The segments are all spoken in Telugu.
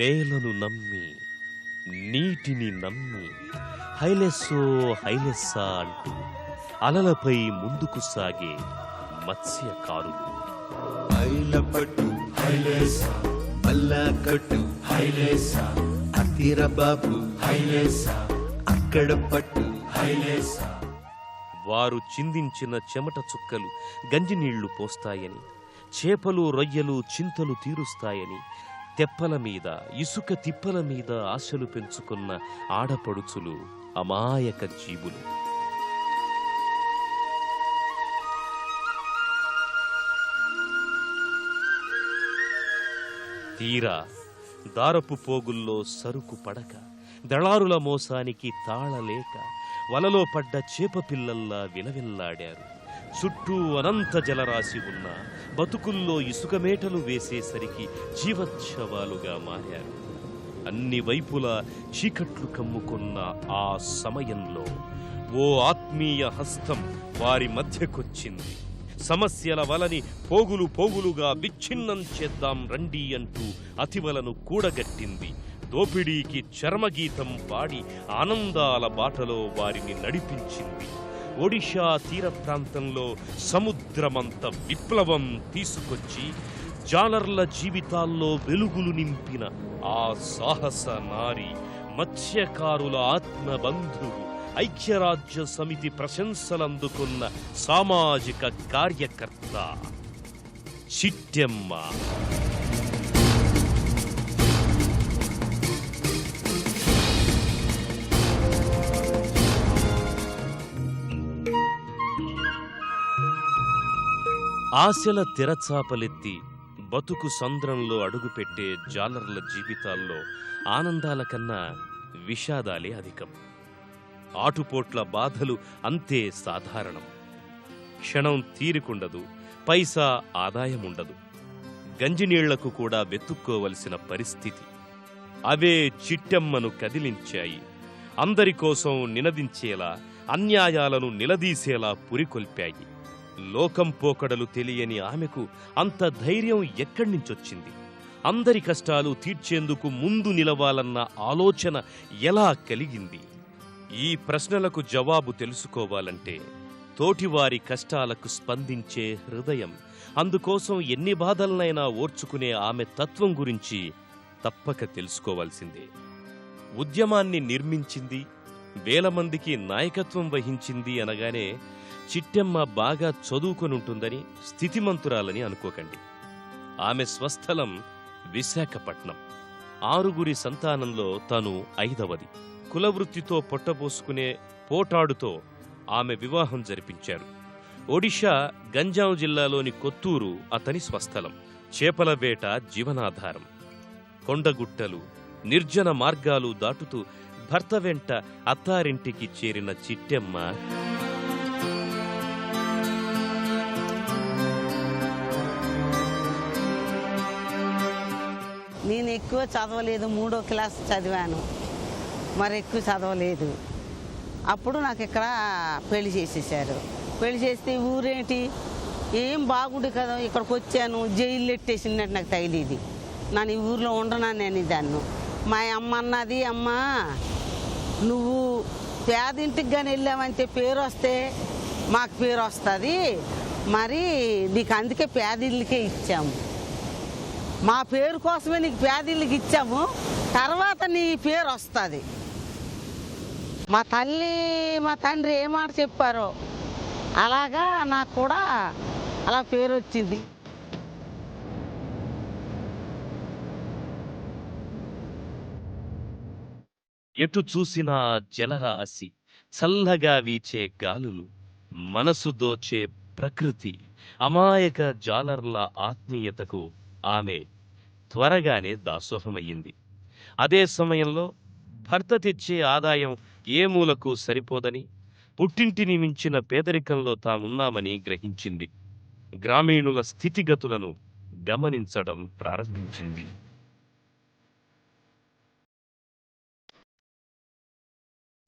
నేలను నమ్మి నీటిని నమ్మి హైలెస్సో హైలెస్సా అంటూ అలలపై ముందుకు సాగే మత్స్యకారులు. హైలపట్టు హైలేసా, మల్లాకట్టు హైలేసా, అతిరబాబు హైలేసా, అక్కడ పట్టు హైలేసా. వారు చిందించిన చెమట చుక్కలు గంజినీళ్లు పోస్తాయని, చేపలు రొయ్యలు చింతలు తీరుస్తాయని, తెప్పల మీద ఇసుక తిప్పల మీద ఆశలు పెంచుకున్న ఆడపడుచులు అమాయక జీవులు. తీరా దారపు పోగుల్లో సరుకు పడక, దళారుల మోసానికి తాళలేక వలలో పడ్డ చేపపిల్లల్లా విలవిల్లాడారు. చుట్టూ అనంత జలరాశి ఉన్న బతుకుల్లో ఇసుకమేటలు వేసేసరికి జీవోత్సవాలుగా మారారు. అన్ని వైపులా చీకట్లు కమ్ముకున్న ఆ సమయంలో ఓ ఆత్మీయ హస్తం వారి మధ్యకొచ్చింది. సమస్యల వలని పోగులు పోగులుగా విచ్ఛిన్నం చేద్దాం రండి అంటూ అతివలను కూడగట్టింది. దోపిడీకి చర్మగీతం పాడి ఆనందాల బాటలో వారిని నడిపించింది. ఒడిషా తీర ప్రాంతంలో సముద్రమంత విప్లవం తీసుకొచ్చి జాలర్ల జీవితాల్లో వెలుగులు నింపిన ఆ సాహస నారి, మత్స్యకారుల ఆత్మబంధువు, ఐక్యరాజ్య సమితి ప్రశంసలందుకున్న సామాజిక కార్యకర్త చిట్టెమ్మ. ఆశల తెరచాపలెత్తి బతుకు సంద్రంలో అడుగుపెట్టే జాలర్ల జీవితాల్లో ఆనందాల కన్నా విషాదాలే అధికం. ఆటుపోట్ల బాధలు అంతే సాధారణం. క్షణం తీరికుండదు, పైసా ఆదాయముండదు. గంజినీళ్లకు కూడా వెతుక్కోవలసిన పరిస్థితి. అవే చిట్టెమ్మను కదిలించాయి. అందరికోసం నినదించేలా, అన్యాయాలను నిలదీసేలా పురికొల్పాయి. లోకం పోకడలు తెలియని ఆమెకు అంత ధైర్యం ఎక్కడ్నించొచ్చింది? అందరి కష్టాలు తీర్చేందుకు ముందు నిలవాలన్న ఆలోచన ఎలా కలిగింది? ఈ ప్రశ్నలకు జవాబు తెలుసుకోవాలంటే తోటివారి కష్టాలకు స్పందించే హృదయం, అందుకోసం ఎన్ని బాధలనైనా ఓర్చుకునే ఆమె తత్వం గురించి తప్పక తెలుసుకోవాల్సిందే. ఉద్యమాన్ని నిర్మించింది, వేల మందికి నాయకత్వం వహించింది అనగానే చిట్టెమ్మ బాగా చదువుకొనుంటుందని, స్థితిమంతురాలని అనుకోకండి. ఆమె స్వస్థలం విశాఖపట్నం. 6 సంతానంలో తను 5వది. కులవృత్తితో పొట్టబోసుకునే పోటాడుతో ఆమె వివాహం జరిపించారు. ఒడిషా గంజాం జిల్లాలోని కొత్తూరు అతని స్వస్థలం. చేపల వేట జీవనాధారం. కొండగుట్టలు, నిర్జన మార్గాలు దాటుతూ భర్త వెంట అత్తారింటికి చేరిన చిట్టెమ్మ నేను ఎక్కువ చదవలేదు, 3వ క్లాస్ చదివాను, మరి ఎక్కువ చదవలేదు. అప్పుడు నాకు ఇక్కడ పెళ్లి చేసేసారు. పెళ్లి చేస్తే ఊరేంటి ఏం బాగుండు కదా, ఇక్కడికి వచ్చాను, జైలు ఎట్టేసినట్టు నాకు తగిలిది. నన్ను ఈ ఊర్లో ఉండనా నేను దాన్ని. మా అమ్మ అన్నది, అమ్మ నువ్వు పేదింటికి కానీ వెళ్ళామంటే పేరు వస్తే మాకు పేరు వస్తుంది, మరి నీకు అందుకే పేదిళ్ళకే ఇచ్చాము, మా పేరు కోసమే నీకు పేదిళ్ళకి ఇచ్చాము, తర్వాత నీ పేరు వస్తుంది. మా తల్లి మా తండ్రి ఏ మాట చెప్పారో అలాగా నాకు కూడా అలా పేరు వచ్చింది. ఎటు చూసినా జలరాశి, చల్లగా వీచే గాలులు, మనసు దోచే ప్రకృతి, అమాయక జాలర్ల ఆత్మీయతకు ఆమె త్వరగానే దాసోహమయ్యింది. అదే సమయంలో భర్త తెచ్చే ఆదాయం ఏ మూలకు సరిపోదని, పుట్టింటిని మించిన పేదరికంలో తామున్నామని గ్రహించింది. గ్రామీణుల స్థితిగతులను గమనించడం ప్రారంభించింది.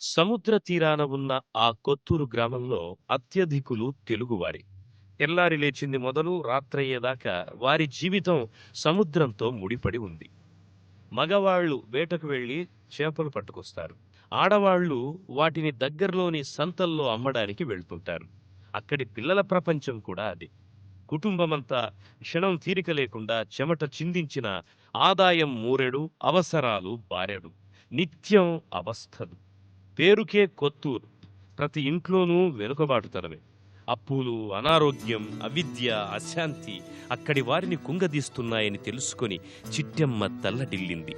సముద్ర తీరాన ఉన్న ఆ కొత్తూరు గ్రామంలో అత్యధికులు తెలుగువారి. తెల్లారి లేచింది మొదలు రాత్రయ్యేదాకా వారి జీవితం సముద్రంతో ముడిపడి ఉంది. మగవాళ్లు వేటకు వెళ్లి చేపలు పట్టుకొస్తారు. ఆడవాళ్లు వాటిని దగ్గరలోని సంతల్లో అమ్మడానికి వెళ్తుంటారు. అక్కడి పిల్లల ప్రపంచం కూడా అది. కుటుంబమంతా క్షణం తీరిక లేకుండా చెమట చిందించిన ఆదాయం మూరెడు, అవసరాలు బారెడు, నిత్యం అవస్థలు. పేరుకే కొత్తూరు, ప్రతి ఇంట్లోనూ వెనుకబాటుతనమే. అప్పులు, అనారోగ్యం, అవిద్య, అశాంతి అక్కడి వారిని కుంగదీస్తున్నాయని తెలుసుకొని చిట్టెమ్మ తల్లడిల్లింది.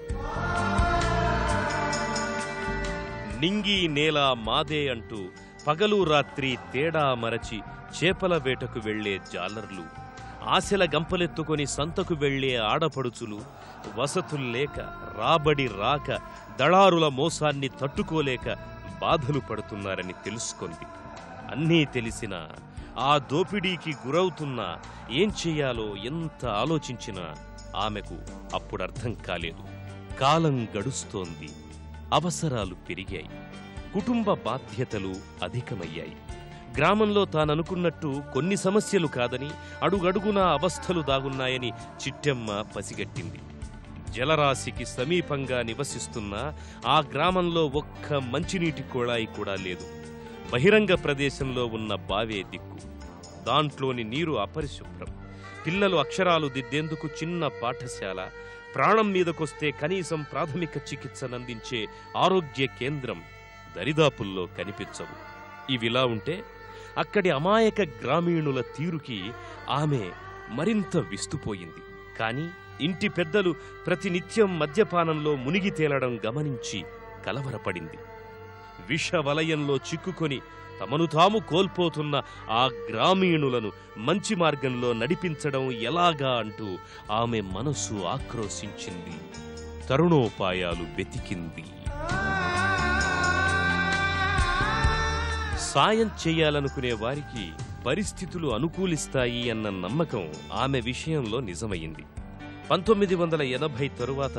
నింగి నేల మాదే అంటూ పగలు రాత్రి తేడా మరచి చేపల వేటకు వెళ్లే జాలర్లు, ఆశల గంపలెత్తుకొని సంతకు వెళ్లే ఆడపడుచులు, వసతుల్లేక రాబడి రాక దళారుల మోసాన్ని తట్టుకోలేక బాధలు పడుతున్నారని తెలుసుకుంది. అన్నీ తెలిసినా, ఆ దోపిడీకి గురవుతున్నా ఏం చెయ్యాలో ఎంత ఆలోచించినా ఆమెకు అప్పుడర్థం కాలేదు. కాలం గడుస్తోంది, అవసరాలు పెరిగాయి, కుటుంబ బాధ్యతలు అధికమయ్యాయి. గ్రామంలో తాననుకున్నట్టు కొన్ని సమస్యలు కాదని, అడుగడుగునా అవస్థలు దాగున్నాయని చిట్టెమ్మ పసిగట్టింది. జలరాశికి సమీపంగా నివసిస్తున్న ఆ గ్రామంలో ఒక్క మంచినీటి కుళాయి కూడా లేదు. బహిరంగ ప్రదేశంలో ఉన్న బావే దిక్కు. దాంట్లోని నీరు అపరిశుభ్రం. పిల్లలు అక్షరాలు దిద్దేందుకు చిన్న పాఠశాల, ప్రాణం మీదకొస్తే కనీసం ప్రాథమిక చికిత్సనందించే ఆరోగ్య కేంద్రం దరిదాపుల్లో కనిపించవు. ఇవిలా ఉంటే అక్కడి అమాయక గ్రామీణుల తీరుకి ఆమె మరింత విస్తుపోయింది. కాని ఇంటి పెద్దలు ప్రతినిత్యం మద్యపానంలో మునిగి తేలడం గమనించి కలవరపడింది. విషవలయంలో చిక్కుకొని తమను తాము కోల్పోతున్న ఆ గ్రామీణులను మంచి మార్గంలో నడిపించడం ఎలాగా అంటూ ఆమె మనసు ఆక్రోశించింది. తరుణోపాయాలు వెతికింది. సాయం చేయాలనుకునే వారికి పరిస్థితులు అనుకూలిస్తాయి అన్న నమ్మకం ఆమె విషయంలో నిజమయ్యింది. 1980 తరువాత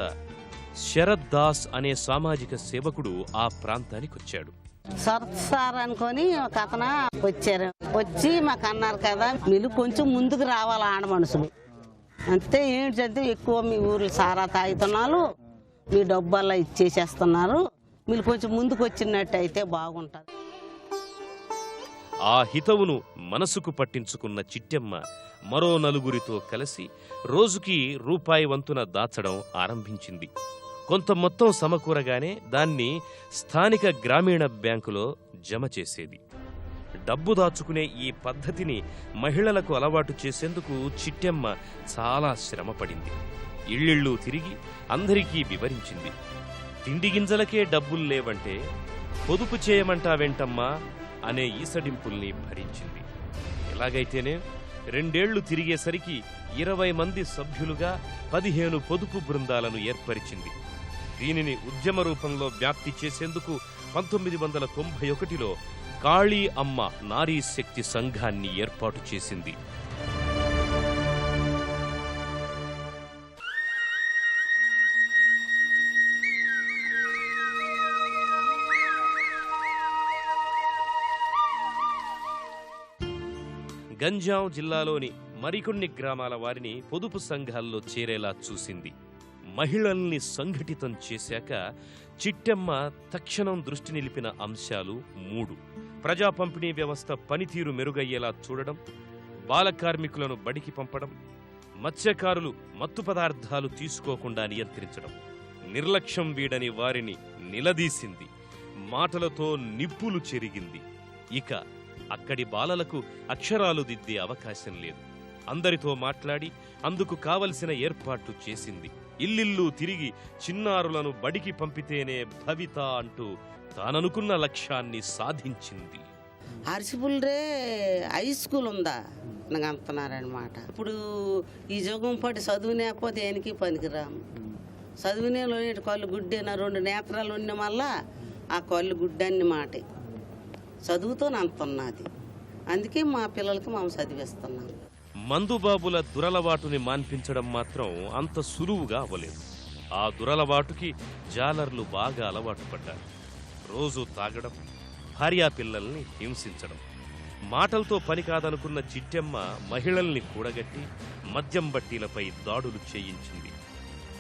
శరత్ దాస్ అనే సామాజిక సేవకుడు ఆ ప్రాంతానికొచ్చాడు. సార్ అనుకొని ఒక అతను వచ్చారు. వచ్చి మాకు అన్నారు కదా, మీరు కొంచెం ముందుకు రావాలి ఆడ మనుషులు అంతే. ఏంటంటే ఎక్కువ మీ ఊర్లో సారా తాగుతున్నారు, మీ డబ్బల్లా ఇచ్చేసేస్తున్నారు, మీరు కొంచెం ముందుకు వచ్చినట్టయితే బాగుంటుంది. ఆ హితవును మనసుకు పట్టించుకున్న చిట్టెమ్మ మరో నలుగురితో కలిసి రోజుకి రూపాయి వంతున దాచడం ఆరంభించింది. కొంత మొత్తం సమకూరగానే దాన్ని స్థానిక గ్రామీణ బ్యాంకులో జమ చేసేది. డబ్బు దాచుకునే ఈ పద్ధతిని మహిళలకు అలవాటు చేసేందుకు చిట్టెమ్మ చాలా శ్రమపడింది. ఇళ్ళిళ్ళు తిరిగి అందరికీ వివరించింది. తిండి గింజలకే డబ్బులు లేవంటే పొదుపు చేయమంటావేంటమ్మా అనే ఈసడింపుల్ని భరించింది. ఎలాగైతేనే 2 ఏళ్లు తిరిగేసరికి 20 మంది సభ్యులుగా 15 పొదుపు బృందాలను ఏర్పరిచింది. దీనిని ఉద్యమ రూపంలో వ్యాప్తి చేసేందుకు 1991లో కాళీ అమ్మ నారీ శక్తి సంఘాన్ని ఏర్పాటు చేసింది. గంజాం జిల్లాలోని మరికొన్ని గ్రామాల వారిని పొదుపు సంఘాల్లో చేరేలా చూసింది. మహిళల్ని సంఘటితం చేశాక చిట్టెమ్మ తక్షణం దృష్టి నిలిపిన అంశాలు 3. ప్రజా పంపిణీ వ్యవస్థ పనితీరు మెరుగయ్యేలా చూడడం, బాల కార్మికులను బడికి పంపడం, మత్స్యకారులు మత్తు పదార్థాలు తీసుకోకుండా నియంత్రించడం. నిర్లక్ష్యం వీడని వారిని నిలదీసింది. మాటలతో నిప్పులు చెరిగింది. ఇక అక్కడి బాలలకు అక్షరాలు దిద్దే అవకాశం లేదు. అందరితో మాట్లాడి అందుకు కావలసిన ఏర్పాట్లు చేసింది. ఇల్లిల్లు తిరిగి చిన్నారులను బడికి పంపితేనే భవిత అంటూ తాననుకున్న లక్ష్యాన్ని సాధించింది. అరిసిపుల్రే హై స్కూల్ ఉందా నాకు అంటున్నారనమాట. ఇప్పుడు ఈ జగం పట్టి చదువునేకపోతే ఏనికి పనికిరాము. చదువునేలో కళ్ళు గుడ్డేన 2 నేత్రాలు ఉన్న వల్ల ఆ కళ్ళు గుడ్డన్ని మాట చదువుతో అంటున్నది. అందుకే మా పిల్లలకి మేము చదివిస్తున్నాం. మందుబాబుల దురలవాటుని మాన్పించడం మాత్రం అంత సులువుగా అవ్వలేదు. ఆ దురలవాటుకి జాలర్లు బాగా అలవాటు పడ్డారు. రోజు తాగడం, భార్యా పిల్లల్ని హింసించడం. మాటలతో పని కాదనుకున్న చిట్టెమ్మ మహిళల్ని కూడగట్టి మద్యం బట్టీలపై దాడులు చేయించింది.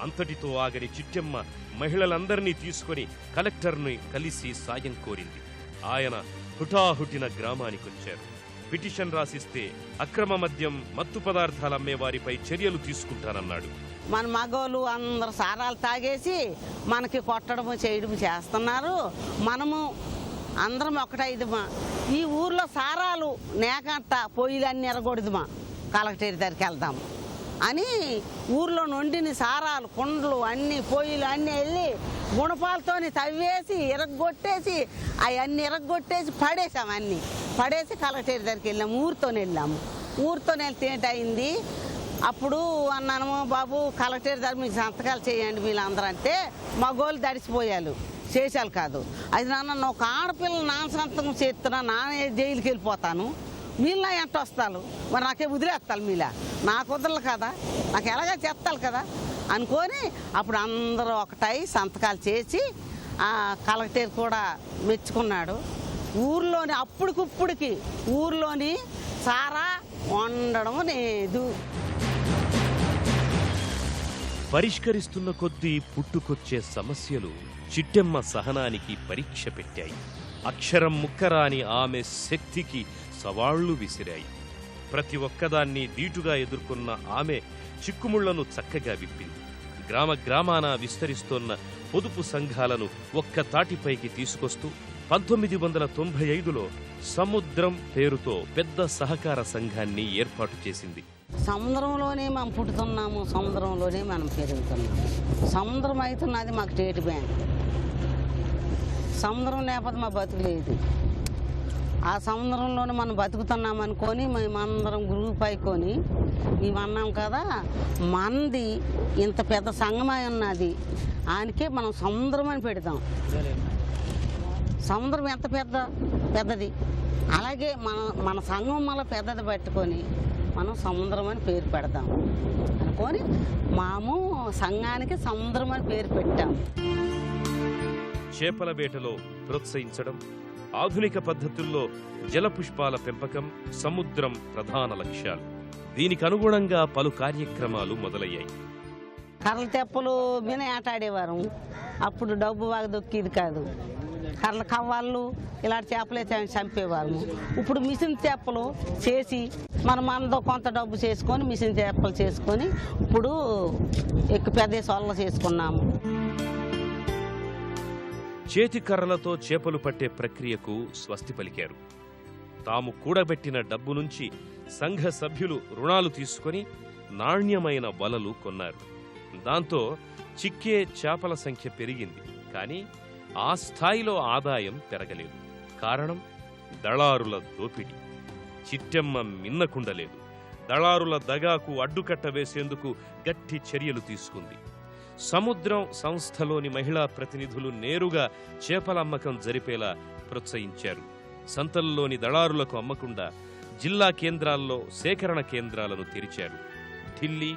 అంతటితో ఆగని చిట్టెమ్మ మహిళలందరినీ తీసుకుని కలెక్టర్ని కలిసి సాయం కోరింది. ఆయన హుటాహుటిన గ్రామానికొచ్చారు. పిటిషన్ రాసిస్తే అక్రమ మద్యం, మత్తు పదార్థాలు అమ్మేవారిపై చర్యలు తీసుకుంటానన్నాడు. మన మగోళ్ళు అందరు సారాలు తాగేసి మనకి కొట్టడము చేయడము చేస్తున్నారు. మనము అందరం ఒకటైదుమా, ఈ ఊర్లో సారాలు నేకంట పొయ్యిలన్నీ ఎరగొడదుమా, కలెక్టరీ దగ్గరికి వెళ్దాం అని ఊర్లో నుండిని సారాలు కుండలు అన్నీ పొయ్యిలు అన్నీ వెళ్ళి గుణపాలతోని తవ్వేసి ఇరగొట్టేసి అవన్నీ ఇరగొట్టేసి పడేసాము. అన్నీ పడేసి కలెక్టరీ దగ్గరికి వెళ్ళాము. ఊరితోని వెళ్తే ఏంటయింది, అప్పుడు అన్నాను, బాబు కలెక్టరీ దగ్గర మీకు సంతకాలు చేయండి వీళ్ళందరూ అంటే మగోళ్ళు దడిచిపోయారు, చేసాలు కాదు. అది నాన్న ఒక ఆడపిల్ల నాన్న సంతకం చేస్తున్నా నాన్న జైలుకి వెళ్ళిపోతాను, మీలా ఎంట వస్తారు, మరి నాకే వదిలేస్తారు, మీలా నాకు వదలరు కదా, నాకు ఎలాగ చేస్తారు కదా అనుకొని అప్పుడు అందరూ ఒకటై సంతకాలు చేసి కలెక్టర్ కూడా మెచ్చుకున్నాడు. ఊర్లోని అప్పటికిప్పుడికి ఊర్లోని సారా వండడం లేదు. పరిష్కరిస్తున్న కొద్దీ పుట్టుకొచ్చే సమస్యలు చిట్టెమ్మ సహనానికి పరీక్ష పెట్టాయి. అక్షరం ముక్కరాని ఆమె శక్తికి సవాళ్లు విసిరాయి. ప్రతి ఒక్కదాన్ని దీటుగా ఎదుర్కొన్న ఆమె చిక్కుముళ్లను చక్కగా విప్పింది. గ్రామ గ్రామాన విస్తరిస్తోన్న పొదుపు సంఘాలను ఒక్క తాటిపైకి తీసుకొస్తూ 1995లో సముద్రం పేరుతో పెద్ద సహకార సంఘాన్ని ఏర్పాటు చేసింది. సముద్రంలోనే మనం పుట్టుతున్నాము, సముద్రంలోనే మనం పెరుగుతున్నాము. సముద్రం అవుతున్నది మాకు స్టేట్ బ్యాంక్. సముద్రం లేకపోతే మా బతుకులేదు. ఆ సముద్రంలోనే మనం బతుకుతున్నాం అనుకొని మేమందరం గ్రూప్ అయికొని మేమన్నాం కదా, మనది ఇంత పెద్ద సంఘమై ఉన్నది, ఆయనకే మనం సముద్రం అని పెడతాం. సముద్రం ఎంత పెద్దది, అలాగే మన సంఘం మళ్ళీ పెద్దది పట్టుకొని మనం సముద్రం అని పేరు పెడతాం అనుకొని మాము సంఘానికి సముద్రం అని పేరు పెట్టాం. చేపల వేటలో ప్రోత్సహించడం, ఆధునిక పద్ధతుల్లో జలపుష్పాల పెంపకం సముద్రం ప్రధాన లక్ష్యాలు. దీనికి అనుగుణంగా పలు కార్యక్రమాలు మొదలయ్యాయి. కర్రల తెప్పలు మీద ఆటాడేవారు. అప్పుడు డబ్బు బాగా దొక్కిది కాదు. కర్రల కవ్వాళ్ళు ఇలాంటి చేపలే చంపేవారు. ఇప్పుడు మిషన్ చేపలు చేసి మనతో కొంత డబ్బు చేసుకొని మిషన్ చేపలు చేసుకొని ఇప్పుడు ఎక్కువ పెద్ద సొల్ల చేసుకున్నాము. చేతి కర్రలతో చేపలు పట్టే ప్రక్రియకు స్వస్తి పలికారు. తాము కూడబెట్టిన డబ్బు నుంచి సంఘ సభ్యులు రుణాలు తీసుకొని నాణ్యమైన వలలు కొన్నారు. దాంతో చిక్కే చేపల సంఖ్య పెరిగింది. కానీ ఆ స్థాయిలో ఆదాయం పెరగలేదు. కారణం దళారుల దోపిడీ. చిట్టెమ్మ మిన్నకుండలేదు. దళారుల దగాకు అడ్డుకట్ట వేసేందుకు గట్టి చర్యలు తీసుకుంది. సముద్రం సంస్థలోని మహిళా ప్రతినిధులు నేరుగా చేపల అమ్మకం జరిపేలా ప్రోత్సహించారు. సంతల్లోని దళారులకు అమ్మకుండా జిల్లా కేంద్రాల్లో సేకరణ కేంద్రాలను తెరిచారు. ఢిల్లీ,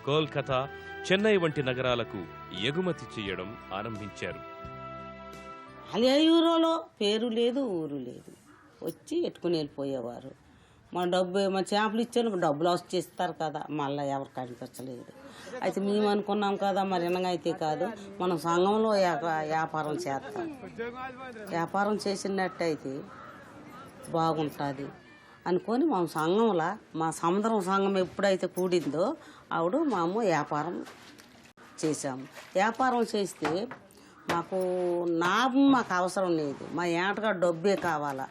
కోల్కతా, చెన్నై వంటి నగరాలకు ఎగుమతి చేయడం ఆరంభించారు. అలా యూరోలో పేరు లేదు, ఊరు లేదు, వచ్చి ఎట్టుకుని వెళ్ళిపోయేవారు. మన డబ్బు మన చేపలు ఇచ్చేందుకు డబ్బులు వచ్చేస్తారు కదా, మళ్ళీ ఎవరికి అనిపించలేదు. అయితే మేము అనుకున్నాం కదా, మరి ఇనగా అయితే కాదు, మనం సంఘంలో వ్యాపారం చేస్తాం, వ్యాపారం చేసినట్టయితే బాగుంటుంది అనుకొని మా సంఘంలో, మా సముద్రం సంఘం ఎప్పుడైతే కూడిందో ఆవిడ మేము వ్యాపారం చేసాము. వ్యాపారం చేస్తే మాకు లాభం మాకు అవసరం లేదు, మా ఏటగా డబ్బే కావాలా.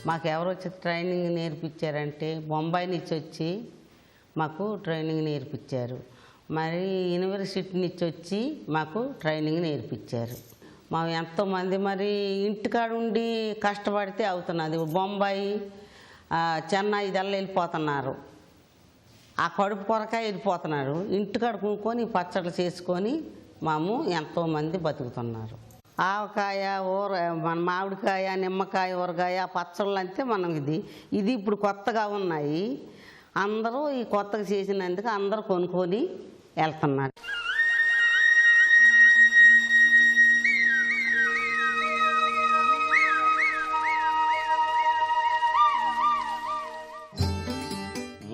మాకు ఎవరు వచ్చి ట్రైనింగ్ నేర్పించారంటే బొంబాయి నుంచి వచ్చి మాకు ట్రైనింగ్ నేర్పించారు. మరి యూనివర్సిటీ నుంచి వచ్చి మాకు ట్రైనింగ్ నేర్పించారు. మా ఎంతోమంది మరి ఇంటికాడ ఉండి కష్టపడితే అవుతున్నది. బొంబాయి, చెన్నై ఇదల్లా వెళ్ళిపోతున్నారు, ఆ కడుపు కొరక వెళ్ళిపోతున్నారు. ఇంటికాడ కొనుక్కొని పచ్చళ్ళు చేసుకొని మాము ఎంతోమంది బతుకుతున్నారు. ఆవకాయ, మన మామిడికాయ, నిమ్మకాయ, ఊరగాయ, పచ్చళ్ళు అంతే మనం ఇది ఇప్పుడు కొత్తగా ఉన్నాయి. అందరూ ఈ కొత్తగా చేసినందుకు అందరూ కొనుక్కొని వెళ్తున్నారు.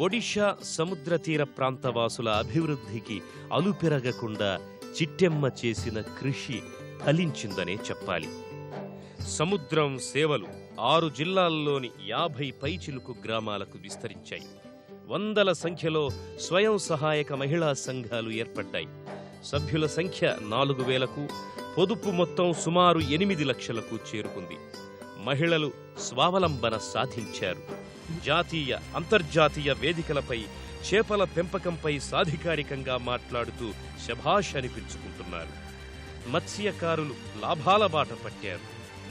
ఒడిషా సముద్ర తీర ప్రాంతవాసుల అభివృద్ధికి అలుపెరగకుండా చిట్టెమ్మ చేసిన కృషి ఫలించిందనే చెప్పాలి. సముద్రం సేవలు 6 జిల్లాల్లోని 50 పైచిలుకు గ్రామాలకు విస్తరించాయి. వందల సంఖ్యలో స్వయం సహాయక మహిళా సంఘాలు ఏర్పడ్డాయి. సభ్యుల సంఖ్య 4,000కు, పొదుపు మొత్తం సుమారు 8 లక్షలకు చేరుకుంది. మహిళలు స్వావలంబన సాధించారు. జాతీయ, అంతర్జాతీయ వేదికలపై చేపల పెంపకంపై సాధికారికంగా మాట్లాడుతూ శభాష్ అనిపించుకుంటున్నారు. మత్స్యకారులు లాభాల బాట పట్టారు.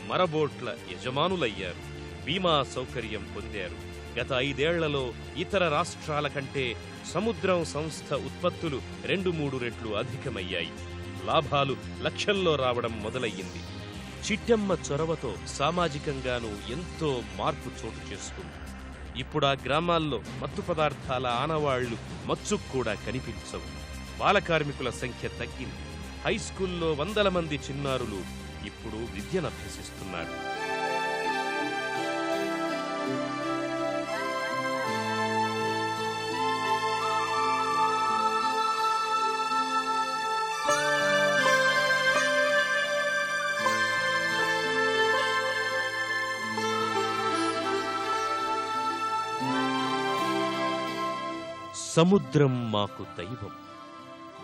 మరబోట్ల యజమానులయ్యారు. బీమా సౌకర్యం పొందారు. గత 5 ఏళ్లలో ఇతర రాష్ట్రాల కంటే సముద్రం సంస్థ ఉత్పత్తులు 2-3 రెట్లు అధికమయ్యాయి. లాభాలు లక్షల్లో రావడం మొదలయ్యింది. చిట్టెమ్మ చొరవతో సామాజికంగానూ ఎంతో మార్పు చోటు చేసుకుంది. ఇప్పుడా గ్రామాల్లో మత్తు పదార్థాల ఆనవాళ్లు మచ్చుకు కూడా కనిపించవు. బాలకార్మికుల సంఖ్య తగ్గింది. హైస్కూల్లో 100 మంది చిన్నారులు ఇప్పుడు విద్యనభ్యసిస్తున్నారు. సముద్రం మాకు దైవం,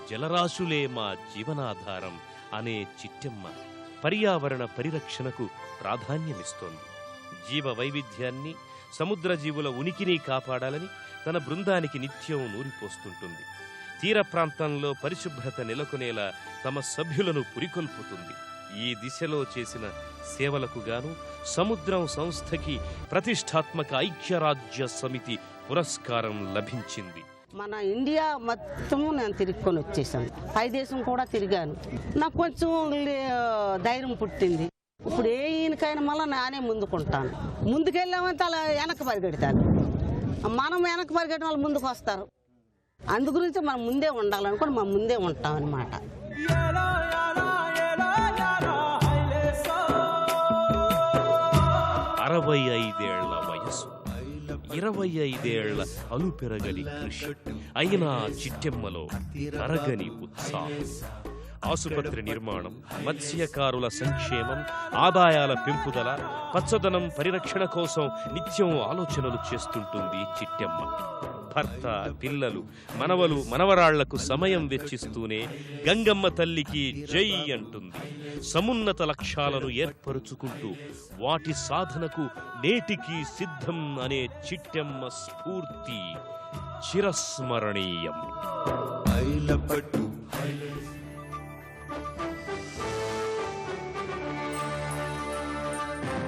జలరాశులే మా జీవనాధారం అనే చిట్టెమ్మ పర్యావరణ పరిరక్షణకు ప్రాధాన్యమిస్తోంది. జీవ వైవిధ్యాన్ని, సముద్ర జీవుల ఉనికిని కాపాడాలని తన బృందానికి నిత్యం నూరిపోస్తుంటుంది. తీర ప్రాంతంలో పరిశుభ్రత నెలకొనేలా తమ సభ్యులను పురికొల్పుతుంది. ఈ దిశలో చేసిన సేవలకు గాను సముద్రం సంస్థకి ప్రతిష్టాత్మక ఐక్యరాజ్య సమితి పురస్కారం లభించింది. మన ఇండియా మొత్తము నేను తిరుగుకొని వచ్చేసాను. పై దేశం కూడా తిరిగాను. నాకు కొంచెం ధైర్యం పుట్టింది. ఇప్పుడు ఏ ఈయనకైనా మళ్ళీ నానే ముందుకుంటాను. ముందుకెళ్ళామంటే అలా వెనక్కి పరిగెడతాను. మనం వెనక్కి పరిగెట్టడం వాళ్ళు ముందుకు వస్తారు. అందు గురించి మనం ముందే ఉండాలనుకోని మనం ముందే ఉంటాం అన్నమాట. 65 ఏళ్ల వయసు, 25 ఏళ్ల అలుపెరగని కృషి అయినా చిట్టెమ్మలో తరగని ఉత్సాహం. ఆసుపత్రి నిర్మాణం, మత్స్యకారుల సంక్షేమం, ఆదాయాల పెంపుదల, పచ్చదనం పరిరక్షణ కోసం నిత్యం ఆలోచనలు చేస్తుంటుంది చిట్టెమ్మ. భర్త, పిల్లలు, మనవలు, మనవరాళ్లకు సమయం వెచ్చిస్తూనే గంగమ్మ తల్లికి జై అంటుంది. సమున్నత లక్ష్యాలను ఏర్పరుచుకుంటూ వాటి సాధనకు నేటికి సిద్ధం అనే చిట్టెమ్మ స్ఫూర్తి చిరస్మరణీయం.